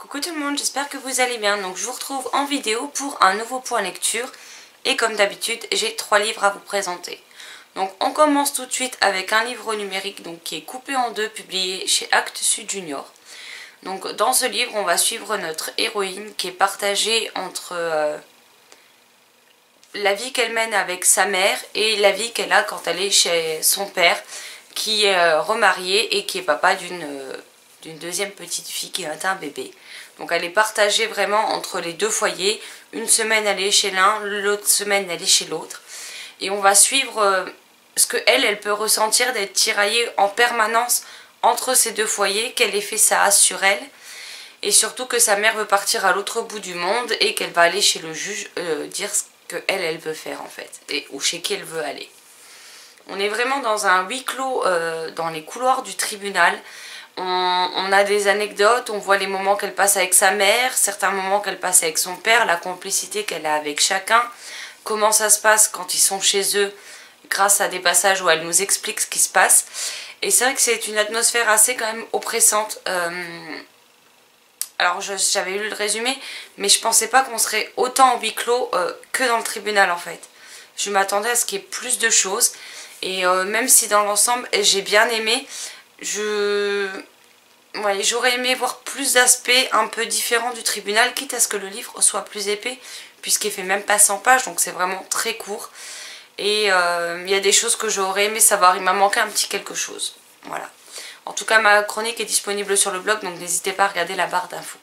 Coucou tout le monde, j'espère que vous allez bien. Donc je vous retrouve en vidéo pour un nouveau point lecture. Et comme d'habitude, j'ai 3 livres à vous présenter. Donc on commence tout de suite avec un livre numérique qui est coupé en deux, publié chez Actes Sud Junior. Donc dans ce livre, on va suivre notre héroïne qui est partagée entre la vie qu'elle mène avec sa mère et la vie qu'elle a quand elle est chez son père, qui est remarié et qui est papa d'une deuxième petite fille qui a un bébé. Donc elle est partagée vraiment entre les deux foyers. Une semaine elle est chez l'un, l'autre semaine elle est chez l'autre. Et on va suivre ce que elle peut ressentir d'être tiraillée en permanence entre ces deux foyers, quel effet ça a sur elle. Et surtout que sa mère veut partir à l'autre bout du monde et qu'elle va aller chez le juge dire ce qu'elle elle veut faire en fait. Ou chez qui elle veut aller. On est vraiment dans un huis clos dans les couloirs du tribunal. On a des anecdotes, on voit les moments qu'elle passe avec sa mère, certains moments qu'elle passe avec son père, la complicité qu'elle a avec chacun, comment ça se passe quand ils sont chez eux, grâce à des passages où elle nous explique ce qui se passe. Et c'est vrai que c'est une atmosphère assez quand même oppressante. Alors j'avais lu le résumé, mais je pensais pas qu'on serait autant en huis clos que dans le tribunal en fait. Je m'attendais à ce qu'il y ait plus de choses. Et même si dans l'ensemble j'ai bien aimé, j'aurais aimé voir plus d'aspects un peu différents du tribunal, quitte à ce que le livre soit plus épais, puisqu'il fait même pas 100 pages, donc c'est vraiment très court. Et il y a des choses que j'aurais aimé savoir, il m'a manqué un petit quelque chose. Voilà. En tout cas, ma chronique est disponible sur le blog, donc n'hésitez pas à regarder la barre d'infos.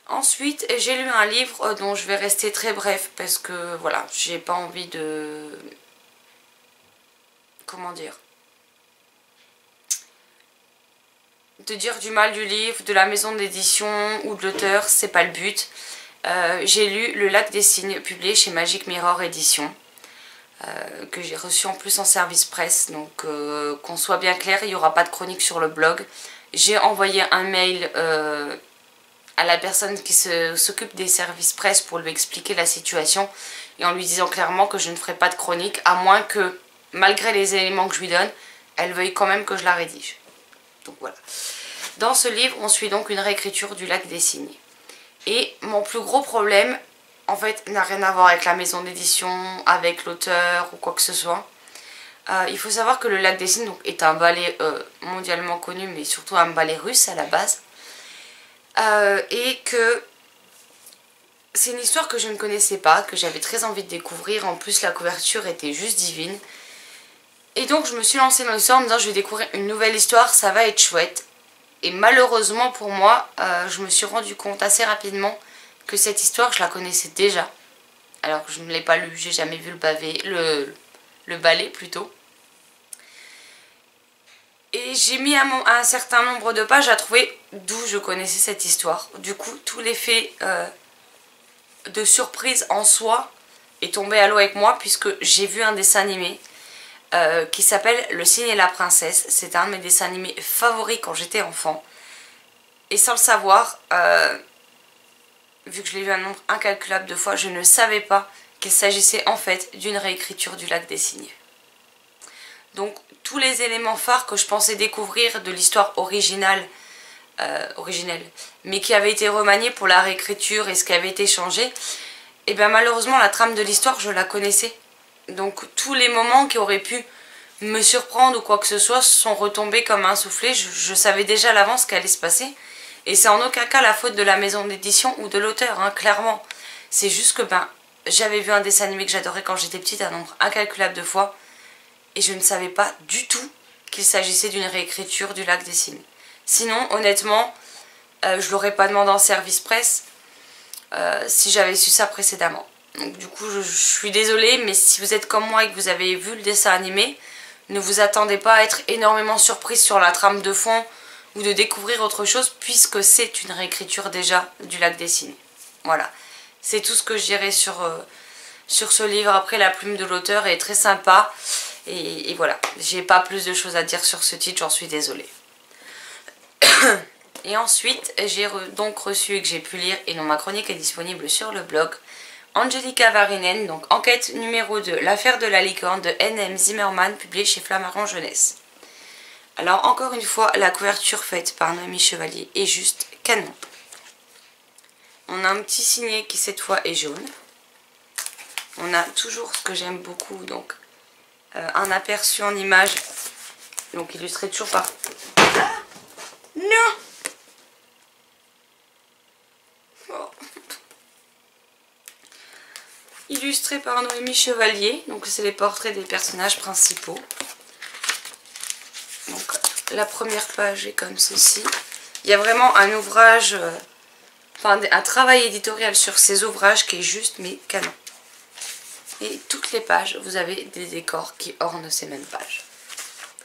Ensuite, j'ai lu un livre dont je vais rester très bref, parce que voilà, j'ai pas envie de... Comment dire ? De dire du mal du livre, de la maison d'édition ou de l'auteur, c'est pas le but. J'ai lu Le Lac des Cygnes, publié chez Magic Mirror Édition, que j'ai reçu en plus en service presse. Donc qu'on soit bien clair, il n'y aura pas de chronique sur le blog. J'ai envoyé un mail à la personne qui s'occupe des services presse pour lui expliquer la situation et en lui disant clairement que je ne ferai pas de chronique, à moins que, malgré les éléments que je lui donne, elle veuille quand même que je la rédige. Donc voilà. Dans ce livre, on suit donc une réécriture du Lac des Cygnes. Et mon plus gros problème, en fait, n'a rien à voir avec la maison d'édition, avec l'auteur ou quoi que ce soit. Il faut savoir que le Lac des Cygnes est un ballet mondialement connu, mais surtout un ballet russe à la base. Et que c'est une histoire que je ne connaissais pas, que j'avais très envie de découvrir. En plus, la couverture était juste divine. Et donc je me suis lancée dans l'histoire en me disant je vais découvrir une nouvelle histoire, ça va être chouette. Et malheureusement pour moi, je me suis rendu compte assez rapidement que cette histoire je la connaissais déjà. Alors que je ne l'ai pas lue, j'ai jamais vu le ballet plutôt. Et j'ai mis un certain nombre de pages à trouver d'où je connaissais cette histoire. Du coup tout l'effet de surprise en soi est tombé à l'eau avec moi puisque j'ai vu un dessin animé. Qui s'appelle Le Cygne et la Princesse. C'est un de mes dessins animés favoris quand j'étais enfant. Et sans le savoir, vu que je l'ai vu un nombre incalculable de fois, je ne savais pas qu'il s'agissait en fait d'une réécriture du Lac des Cygnes. Donc tous les éléments phares que je pensais découvrir de l'histoire originelle, mais qui avait été remaniée pour la réécriture et ce qui avait été changé, et bien malheureusement la trame de l'histoire je la connaissais. Donc tous les moments qui auraient pu me surprendre ou quoi que ce soit sont retombés comme un soufflé. Je savais déjà à l'avance ce qui allait se passer. Et c'est en aucun cas la faute de la maison d'édition ou de l'auteur, hein, clairement. C'est juste que j'avais vu un dessin animé que j'adorais quand j'étais petite un nombre incalculable de fois. Et je ne savais pas du tout qu'il s'agissait d'une réécriture du Lac des Cygnes. Sinon, honnêtement, je l'aurais pas demandé en service presse si j'avais su ça précédemment. Donc du coup je suis désolée, mais si vous êtes comme moi et que vous avez vu le dessin animé, ne vous attendez pas à être énormément surprise sur la trame de fond ou de découvrir autre chose puisque c'est une réécriture déjà du Lac des Cygnes. Voilà, c'est tout ce que je dirais sur ce livre. Après la plume de l'auteur est très sympa et voilà, j'ai pas plus de choses à dire sur ce titre, j'en suis désolée. Et ensuite j'ai donc reçu et que j'ai pu lire, et dont ma chronique est disponible sur le blog, Angelika Vaarinen, donc enquête numéro 2, l'affaire de la licorne de N.M. Zimmerman, publié chez Flammarion Jeunesse. Alors encore une fois, la couverture faite par Noémie Chevalier est juste canon. On a un petit signet qui cette fois est jaune. On a toujours ce que j'aime beaucoup, donc un aperçu en image, donc illustré toujours par... Ah non oh. Illustré par Noémie Chevalier, donc c'est les portraits des personnages principaux. Donc la première page est comme ceci. Il y a vraiment un ouvrage, enfin un travail éditorial sur ces ouvrages qui est juste mais canon. Et toutes les pages, vous avez des décors qui ornent ces mêmes pages.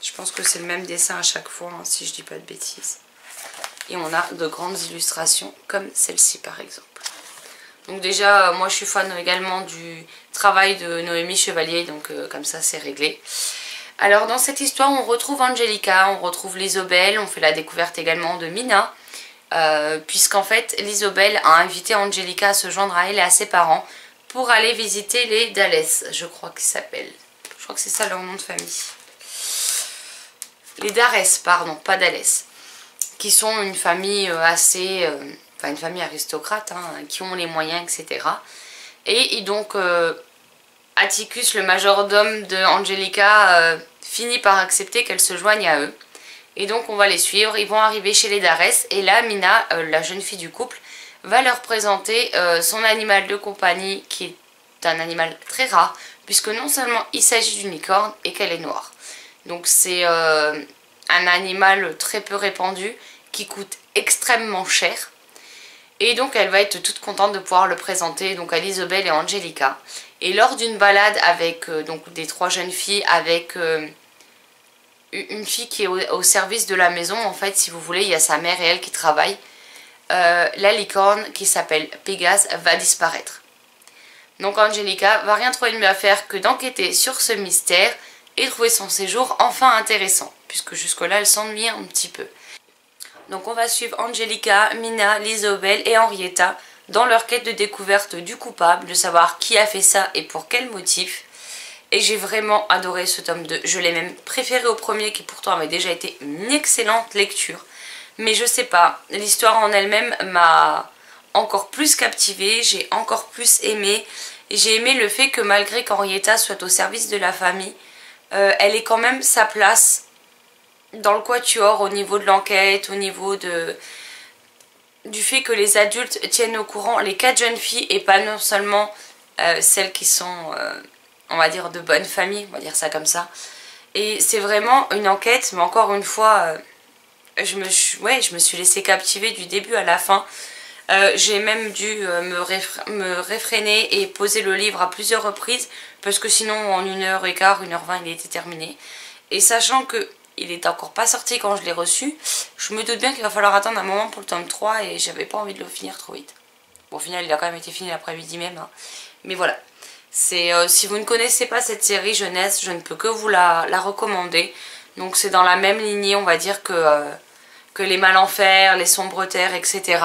Je pense que c'est le même dessin à chaque fois, hein, si je dis pas de bêtises. Et on a de grandes illustrations, comme celle-ci par exemple. Donc déjà, moi je suis fan également du travail de Noémie Chevalier, donc comme ça c'est réglé. Alors dans cette histoire, on retrouve Angelica, on retrouve l'Isobel, on fait la découverte également de Mina. Puisqu'en fait, l'Isobel a invité Angelica à se joindre à elle et à ses parents pour aller visiter les Dallès, je crois qu'ils s'appellent. Je crois que c'est ça leur nom de famille. Les Darès, pardon, pas Dallès. Qui sont une famille assez... enfin une famille aristocrate, hein, qui ont les moyens, etc. Et donc Atticus, le majordome de Angelica, finit par accepter qu'elle se joigne à eux. Et donc on va les suivre, ils vont arriver chez les Darès. Et là, Mina, la jeune fille du couple, va leur présenter son animal de compagnie, qui est un animal très rare, puisque non seulement il s'agit d'une licorne et qu'elle est noire. Donc c'est un animal très peu répandu, qui coûte extrêmement cher. Et donc elle va être toute contente de pouvoir le présenter donc à l'Isobel et Angelica. Et lors d'une balade avec donc des trois jeunes filles, avec une fille qui est au service de la maison, en fait si vous voulez, il y a sa mère et elle qui travaillent. La licorne qui s'appelle Pégase va disparaître. Donc Angelica va rien trouver de mieux à faire que d'enquêter sur ce mystère et trouver son séjour enfin intéressant, puisque jusque-là elle s'ennuie un petit peu. Donc on va suivre Angelica, Mina, l'Isobel et Henrietta dans leur quête de découverte du coupable, de savoir qui a fait ça et pour quel motif. Et j'ai vraiment adoré ce tome 2, je l'ai même préféré au premier qui pourtant avait déjà été une excellente lecture. Mais je sais pas, l'histoire en elle-même m'a encore plus captivée, j'ai encore plus aimé. J'ai aimé le fait que malgré qu'Henrietta soit au service de la famille, elle ait quand même sa place dans le quatuor au niveau de l'enquête, au niveau du fait que les adultes tiennent au courant les 4 jeunes filles et pas non seulement celles qui sont, on va dire, de bonne famille, on va dire ça comme ça. Et c'est vraiment une enquête, mais encore une fois... je me suis laissée captiver du début à la fin. J'ai même dû me réfréner et poser le livre à plusieurs reprises parce que sinon en 1h15, 1h20 il était terminé. Et sachant que il est encore pas sorti quand je l'ai reçu, je me doute bien qu'il va falloir attendre un moment pour le tome 3 et j'avais pas envie de le finir trop vite. Bon, au final il a quand même été fini l'après-midi même, hein. Mais voilà. Si vous ne connaissez pas cette série jeunesse, je ne peux que vous la recommander. Donc c'est dans la même lignée, on va dire, que les Malenfer, les Sombres Terres, etc.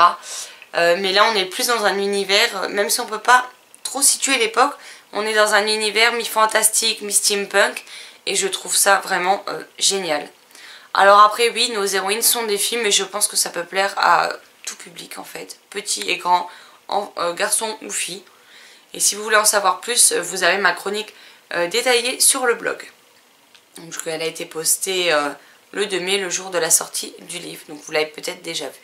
Mais là on est plus dans un univers, même si on peut pas trop situer l'époque, on est dans un univers mi-fantastique, mi-steampunk, et je trouve ça vraiment génial. Alors après oui, nos héroïnes sont des filles, mais je pense que ça peut plaire à tout public en fait, petits et grands, garçons ou filles. Et si vous voulez en savoir plus, vous avez ma chronique détaillée sur le blog. Donc elle a été postée le 2 mai, le jour de la sortie du livre, donc vous l'avez peut-être déjà vu.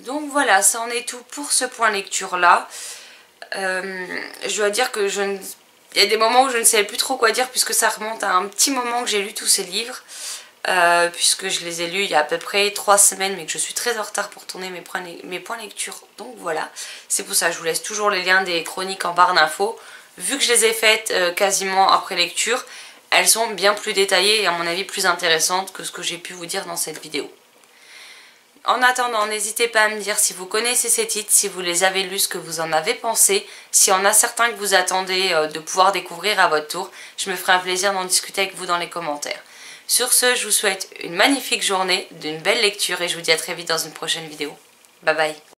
Donc voilà, ça en est tout pour ce point lecture là. Je dois dire que il y a des moments où je ne savais plus trop quoi dire, puisque ça remonte à un petit moment que j'ai lu tous ces livres, puisque je les ai lus il y a à peu près 3 semaines, mais que je suis très en retard pour tourner mes points lecture. Donc voilà, c'est pour ça que je vous laisse toujours les liens des chroniques en barre d'infos. Vu que je les ai faites quasiment après lecture, elles sont bien plus détaillées et à mon avis plus intéressantes que ce que j'ai pu vous dire dans cette vidéo. En attendant, n'hésitez pas à me dire si vous connaissez ces titres, si vous les avez lus, ce que vous en avez pensé, s'il y en a certains que vous attendez de pouvoir découvrir à votre tour. Je me ferai un plaisir d'en discuter avec vous dans les commentaires. Sur ce, je vous souhaite une magnifique journée, d'une belle lecture et je vous dis à très vite dans une prochaine vidéo. Bye bye.